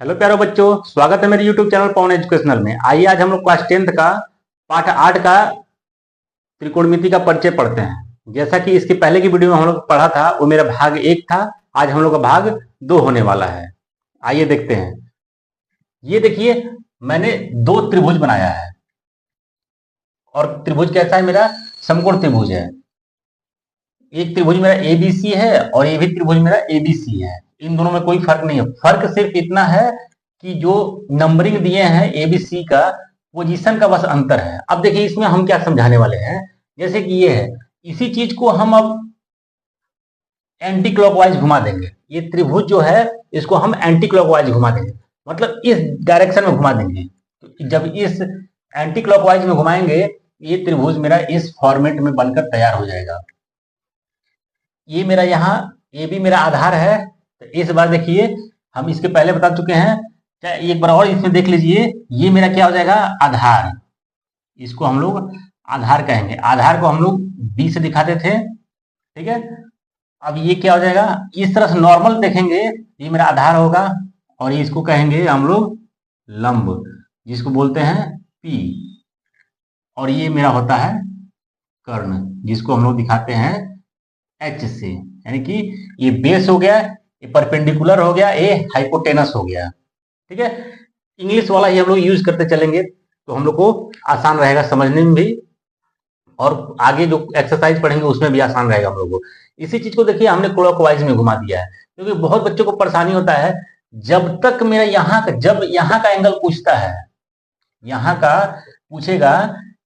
Hello प्यारो बच्चों, स्वागत है मेरे यूट्यूब चैनल पवन एजुकेशनल में। आइए आज हम लोग क्लास 10th का पाठ 8 का त्रिकोणमिति का परिचय पढ़ते हैं। जैसा कि इसके पहले की वीडियो में हम लोग पढ़ा था, वो मेरा भाग 1 था। आज हम लोग का भाग 2 होने वाला है। आइए देखते हैं। ये देखिए, मैंने 2 त्रिभुज बनाया है और त्रिभुज कैसा है? मेरा समकोण त्रिभुज है। एक त्रिभुज मेरा एबीसी है और ये भी त्रिभुज मेरा एबीसी है। इन दोनों में कोई फर्क नहीं है। फर्क सिर्फ इतना है कि जो नंबरिंग दिए हैं एबीसी का, पोजीशन का बस अंतर है। अब देखिए, इसमें हम क्या समझाने वाले हैं। जैसे कि ये है, इसी चीज को हम अब एंटी क्लॉकवाइज घुमा देंगे। ये त्रिभुज जो है, इसको हम एंटी क्लॉकवाइज घुमा देंगे, मतलब इस डायरेक्शन में घुमा देंगे। तो जब इस एंटी क्लॉकवाइज में घुमाएंगे, ये त्रिभुज मेरा इस फॉर्मेट में बनकर तैयार हो जाएगा। ये मेरा यहाँ ये भी मेरा आधार है। तो इस बार देखिए, हम इसके पहले बता चुके हैं, चाहे एक बार और इसमें देख लीजिए। ये मेरा क्या हो जाएगा? आधार। इसको हम लोग आधार कहेंगे। आधार को हम लोग बी से दिखाते थे, ठीक है। अब ये क्या हो जाएगा? इस तरह से नॉर्मल देखेंगे, ये मेरा आधार होगा और इसको कहेंगे हम लोग लंब, जिसको बोलते हैं पी। और ये मेरा होता है कर्ण, जिसको हम लोग दिखाते हैं एच से। यानी कि ये बेस हो गया, ये परपेंडिकुलर हो गया, ये हाइपोटेनस हो गया, ठीक है। इंग्लिश वाला ही हम लोग यूज करते चलेंगे तो हम लोग को आसान रहेगा समझने में भी, और आगे जो एक्सरसाइज पढ़ेंगे उसमें भी आसान रहेगा हम लोग को। इसी चीज को देखिए, हमने क्लॉकवाइज में घुमा दिया है, क्योंकि बहुत बच्चों को परेशानी होता है। जब तक मेरा जब यहाँ का एंगल पूछता है, यहाँ का पूछेगा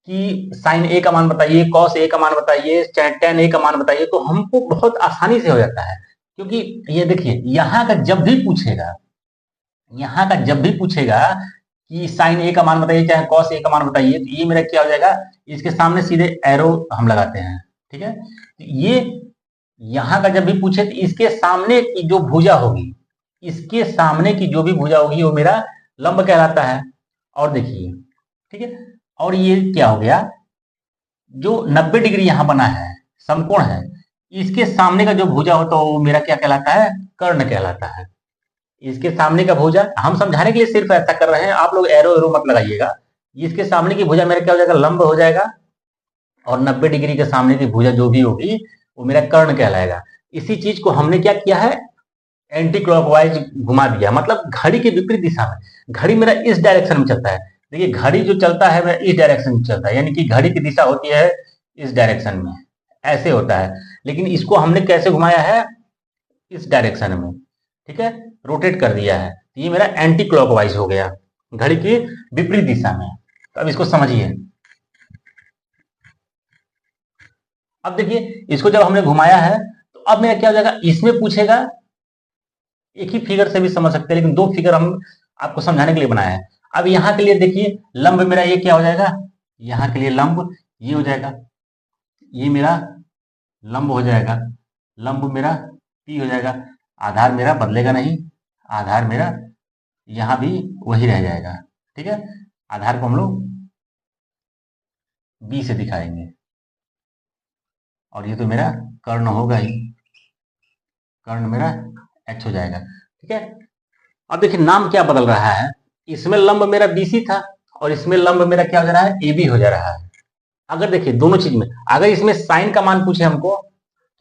कि साइन ए का मान बताइए, कॉस ए का मान बताइए, टेन ए का मान बताइए, तो हमको बहुत आसानी से हो जाता है। क्योंकि ये देखिए, यहाँ का जब भी पूछेगा, यहाँ का जब भी पूछेगा कि साइन ए का मान बताइए, चाहे कॉस ए का मान बताइए, तो ये मेरा क्या हो जाएगा? इसके सामने सीधे एरो हम लगाते हैं, ठीक है। तो ये यहाँ का जब भी पूछे, तो इसके सामने की जो भुजा होगी, इसके सामने की जो भी भुजा होगी, वो मेरा लंब कहलाता है। और देखिए, ठीक है। और ये क्या हो गया? जो 90 डिग्री यहां बना है, समकोण है, इसके सामने का जो भुजा होता है वो मेरा क्या कहलाता है? कर्ण कहलाता है। इसके सामने का भुजा, हम समझाने के लिए सिर्फ ऐसा कर रहे हैं, आप लोग एरो एरो मत लगाइएगा। इसके सामने की भुजा मेरा क्या हो जाएगा? लंब हो जाएगा। और 90 डिग्री के सामने की भुजा जो भी होगी, वो मेरा कर्ण कहलाएगा। इसी चीज को हमने क्या किया है? एंटी क्लॉकवाइज घुमा दिया, मतलब घड़ी के विपरीत दिशा में। घड़ी मेरा इस डायरेक्शन में चलता है। देखिए, घड़ी जो चलता है वह इस डायरेक्शन में चलता है, यानी कि घड़ी की दिशा होती है इस डायरेक्शन में, ऐसे होता है। लेकिन इसको हमने कैसे घुमाया है? इस डायरेक्शन में, ठीक है, रोटेट कर दिया है। तो ये मेरा एंटी क्लॉकवाइज हो गया, घड़ी की विपरीत दिशा में। तो अब इसको समझिए। अब देखिए, इसको जब हमने घुमाया है, तो अब मेरा क्या हो जाएगा? इसमें पूछेगा, एक ही फिगर से भी समझ सकते हैं, लेकिन 2 फिगर हम आपको समझाने के लिए बनाया है। अब यहाँ के लिए देखिए, लंब मेरा ये क्या हो जाएगा? यहाँ के लिए लंब ये हो जाएगा, ये मेरा लंब हो जाएगा। लंब मेरा पी हो जाएगा। आधार मेरा बदलेगा नहीं, आधार मेरा यहाँ भी वही रह जाएगा, ठीक है। आधार को हम लोग बी से दिखाएंगे। और ये तो मेरा कर्ण होगा ही, कर्ण मेरा एच हो जाएगा, ठीक है। अब देखिए, नाम क्या बदल रहा है? इसमें लंब मेरा बीसी था और इसमें लंब मेरा क्या हो जा रहा है? एबी हो जा रहा है। अगर देखिए, दोनों चीज में, अगर इसमें साइन का मान पूछे हमको,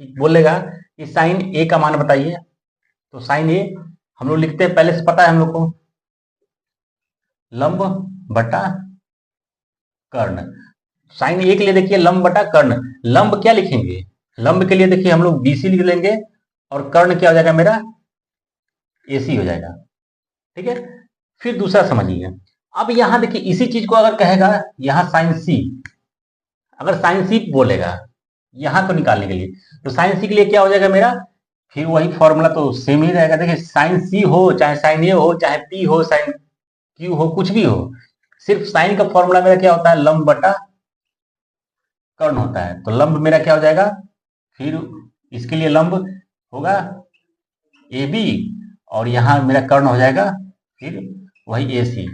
बोलेगा कि साइन ए का मान बताइए, तो साइन ए हम लोग लिखते हैं, पहले से पता है हम लोग को, लंब बटा कर्ण। साइन ए के लिए देखिए लंब बटा कर्ण। लंब क्या लिखेंगे? लंब के लिए देखिए हम लोग बीसी लिख लेंगे, और कर्ण क्या हो जाएगा? मेरा एसी हो जाएगा, ठीक है। फिर दूसरा समझिए। अब यहां देखिए, इसी चीज को अगर कहेगा यहां साइन सी, अगर साइन सी बोलेगा यहां को निकालने के लिए, तो साइन सी के लिए क्या हो जाएगा मेरा? फिर वही फॉर्मूला तो सेम ही रहेगा। देखिए, साइन सी हो, चाहे साइन ए हो, चाहे पी हो, साइन क्यू हो, कुछ भी हो, सिर्फ साइन का फॉर्मूला मेरा क्या होता है? लंब बटा कर्ण होता है। तो लंब मेरा क्या हो जाएगा? फिर इसके लिए लंब होगा ए बी, और यहां मेरा कर्ण हो जाएगा फिर वही ए सी।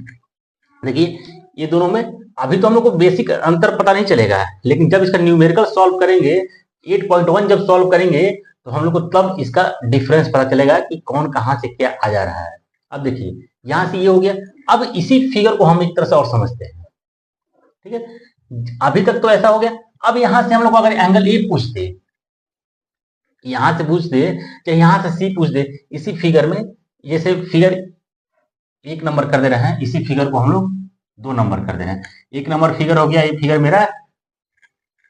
देखिए, ये दोनों में अभी तो हम लोग को बेसिक अंतर पता नहीं चलेगा, लेकिन जब इसका न्यूमेरिकल सॉल्व करेंगे, 8.1 जब सॉल्व करेंगे, तो हम लोग को तब इसका डिफरेंस पता चलेगा कि कौन कहां से क्या आ जा रहा है। अब देखिए यहां से ये हो गया। अब इसी फिगर को हम एक तरह से और समझते हैं, ठीक है। अभी तक तो ऐसा हो गया। अब यहां से हम लोग अगर एंगल ए पूछ दे, यहां से पूछ दे चाहे यहां से सी पूछ दे, इसी फिगर में जैसे फिगर 1 नंबर कर दे रहे हैं, इसी फिगर को हम लोग 2 नंबर कर दे रहे हैं। 1 नंबर फिगर हो गया, ये फिगर मेरा,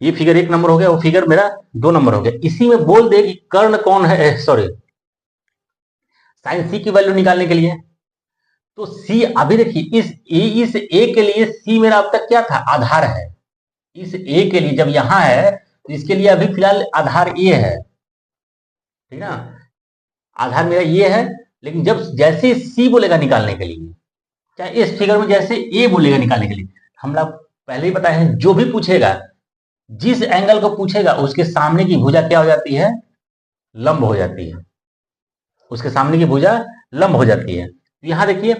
ये फिगर 1 नंबर हो गया, वो फिगर मेरा 2 नंबर हो गया। इसी में बोल दे कि कर्ण कौन है, सॉरी साइन सी की वैल्यू निकालने के लिए। तो सी, अभी देखिए इस ए के लिए सी मेरा अब तक क्या था, आधार है। इस ए के लिए जब यहां है तो इसके लिए अभी फिलहाल आधार ए है, ठीक ना, आधार मेरा ये है। लेकिन जब जैसे सी बोलेगा निकालने के लिए, चाहे इस फिगर में जैसे ए बोलेगा निकालने के लिए, हम लोग पहले ही बताए हैं, जो भी पूछेगा, जिस एंगल को पूछेगा उसके सामने की भुजा क्या हो जाती है, लंब हो जाती है। उसके सामने की भुजा लंब हो जाती है। तो यहां देखिए,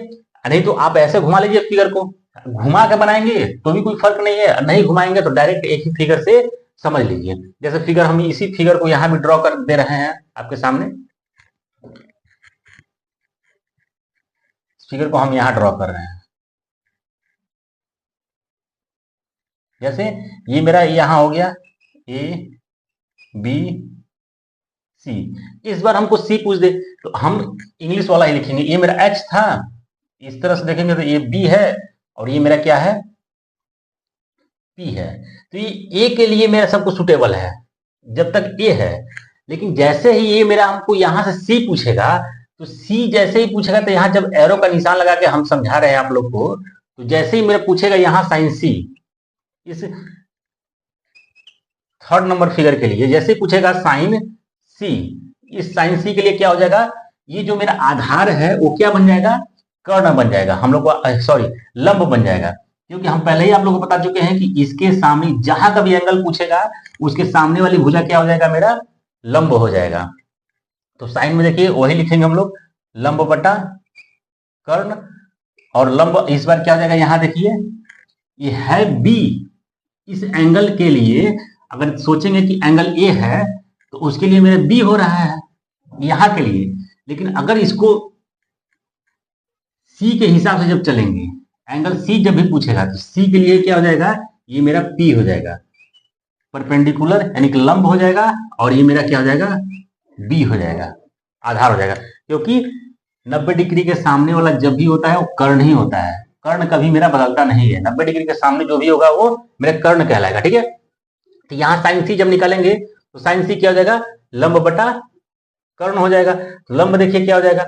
नहीं तो आप ऐसे घुमा लीजिए फिगर को, घुमा के बनाएंगे तो भी कोई फर्क नहीं है, नहीं घुमाएंगे तो डायरेक्ट एक ही फिगर से समझ लीजिए। जैसे फिगर हम इसी फिगर को यहां भी ड्रॉ कर दे रहे हैं आपके सामने, फिगर को हम यहां ड्रॉ कर रहे हैं। जैसे ये मेरा यहां हो गया ए बी सी, इस बार हमको सी पूछ दे तो हम इंग्लिश वाला ही लिखेंगे। ये मेरा एच था, इस तरह से देखेंगे तो ये बी है और ये मेरा क्या है, पी है। तो ये ए के लिए मेरा सब कुछ सुटेबल है जब तक ए है। लेकिन जैसे ही ये मेरा हमको यहां से सी पूछेगा, तो सी जैसे ही पूछेगा तो यहां जब एरो का निशान लगा के हम समझा रहे हैं आप लोग को, तो जैसे ही मेरा पूछेगा यहां साइन सी, इस 3rd नंबर फिगर के लिए जैसे ही पूछेगा साइन सी, इस साइन सी के लिए क्या हो जाएगा, ये जो मेरा आधार है वो क्या बन जाएगा, कर्ण बन जाएगा, हम लोग को सॉरी लंब बन जाएगा। क्योंकि हम पहले ही आप लोगों को बता चुके हैं कि इसके सामने जहां का भी एंगल पूछेगा उसके सामने वाली भुजा क्या हो जाएगा, मेरा लंब हो जाएगा। तो साइन में देखिए वही लिखेंगे हम लोग, लंब बटा कर्ण, और लंब इस बार क्या हो जाएगा, यहां देखिए ये है बी। इस एंगल के लिए अगर सोचेंगे कि एंगल ए है तो उसके लिए मेरा बी हो रहा है यहां के लिए। लेकिन अगर इसको सी के हिसाब से जब चलेंगे, एंगल सी जब भी पूछेगा तो सी के लिए क्या हो जाएगा, ये मेरा पी हो जाएगा, परपेंडिकुलर यानी कि लंब हो जाएगा, और ये मेरा क्या हो जाएगा, बी हो जाएगा, आधार हो जाएगा। क्योंकि 90 डिग्री के सामने वाला जब भी होता है वो कर्ण ही होता है, कर्ण कभी मेरा बदलता नहीं है। 90 डिग्री के सामने जो भी होगा वो मेरा कर्ण कहलाएगा, ठीक है। तो यहां साइन सी जब निकालेंगे तो साइन सी क्या हो जाएगा, लंब बटा कर्ण हो जाएगा। तो लंब देखिए क्या हो जाएगा,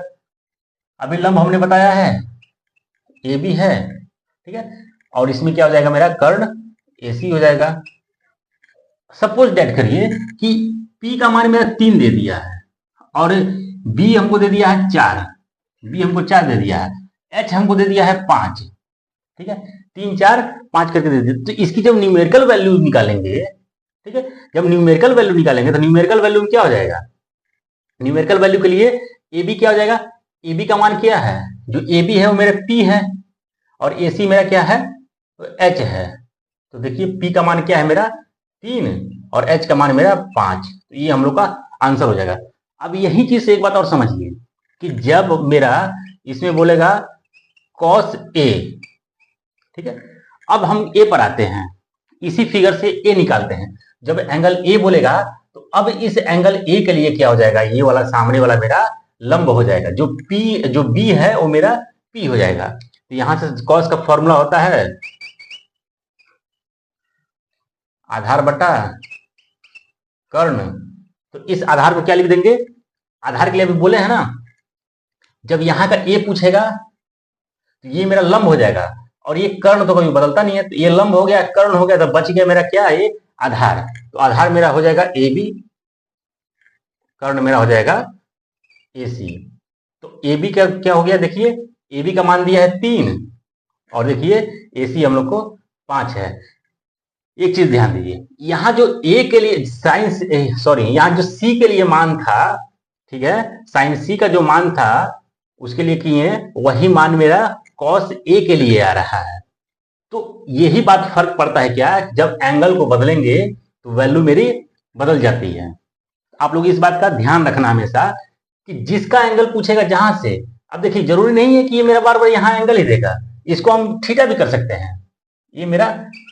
अभी लंब हमने बताया है ए बी है, ठीक है, और इसमें क्या हो जाएगा मेरा कर्ण ए सी हो जाएगा। सपोज डेट करिए कि P का मान मेरा 3 दे दिया है और B हमको दे दिया है 4, B हमको 4 दे दिया है, H हमको दे दिया है 5, ठीक है, 3 4 5 करके दे दिया। तो इसकी जब न्यूमेरिकल वैल्यू निकालेंगे, ठीक है, जब न्यूमेरिकल वैल्यू निकालेंगे तो न्यूमेरिकल वैल्यू में क्या हो जाएगा, न्यूमेरिकल वैल्यू के लिए AB क्या हो जाएगा, AB का मान क्या है, जो AB है वो मेरा P है और AC मेरा क्या है, तो H है। तो देखिए P का मान क्या है मेरा 3 और H का मान मेरा 5, तो ये हम लोग का आंसर हो जाएगा। अब यही चीज से एक बात और समझिए कि जब मेरा इसमें बोलेगा cos A, ठीक है, अब हम A पर आते हैं, इसी फिगर से A निकालते हैं। जब एंगल A बोलेगा तो अब इस एंगल A के लिए क्या हो जाएगा, ये वाला सामने वाला मेरा लंब हो जाएगा, जो B है वो मेरा P हो जाएगा। तो यहां से cos का फॉर्मूला होता है आधार बटा कर्ण। तो इस आधार को क्या लिख देंगे, आधार के लिए अभी बोले हैं ना, जब यहां का ए पूछेगा तो ये मेरा लंब हो जाएगा और ये कर्ण तो कभी बदलता नहीं है, तो ये लंब हो गया, कर्ण हो गया, तो बच गया मेरा क्या, ये आधार। तो आधार मेरा हो जाएगा ए बी, कर्ण मेरा हो जाएगा ए सी। तो ए बी का क्या हो गया, देखिए ए बी का मान दिया है 3 और देखिए ए सी हम लोग को 5 है। एक चीज ध्यान दीजिए, यहां जो ए के लिए साइंस सॉरी यहां जो सी के लिए मान था, ठीक है, साइन सी का जो मान था उसके लिए किए वही मान मेरा कॉस ए के लिए आ रहा है। तो यही बात फर्क पड़ता है क्या, जब एंगल को बदलेंगे तो वैल्यू मेरी बदल जाती है। आप लोग इस बात का ध्यान रखना हमेशा कि जिसका एंगल पूछेगा जहां से, अब देखिए जरूरी नहीं है कि ये मेरा बार बार यहाँ एंगल ही देगा, इसको हम थीटा भी कर सकते हैं, ये मेरा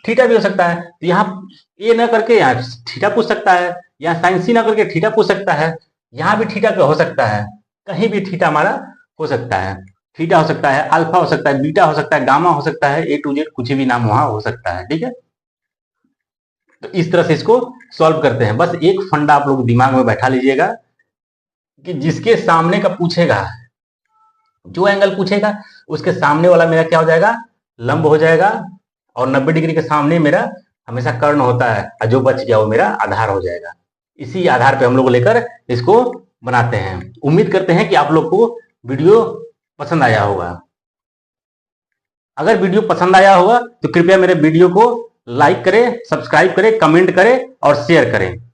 थीटा भी हो सकता है। तो यहाँ ए ना करके यहाँ थीटा पूछ सकता है, यहाँ साइन सी ना करके थीटा पूछ सकता है, यहाँ भी थीटा हो सकता है, कहीं भी थीटा हमारा हो सकता है। थीटा हो सकता है, अल्फा हो सकता है, बीटा हो सकता है, गामा हो सकता है, ए टू जेड कुछ भी नाम वहां हो सकता है। ठीक है, तो इस तरह से इसको सॉल्व करते हैं। बस एक फंडा आप लोग दिमाग में बैठा लीजिएगा कि जिसके सामने का पूछेगा, जो एंगल पूछेगा उसके सामने वाला मेरा क्या हो जाएगा, लंब हो जाएगा, और 90 डिग्री के सामने मेरा हमेशा कर्ण होता है, और जो बच गया वो मेरा आधार हो जाएगा। इसी आधार पे हम लोग लेकर इसको बनाते हैं। उम्मीद करते हैं कि आप लोग को वीडियो पसंद आया होगा। अगर वीडियो पसंद आया होगा तो कृपया मेरे वीडियो को लाइक करें, सब्सक्राइब करें, कमेंट करें और शेयर करें।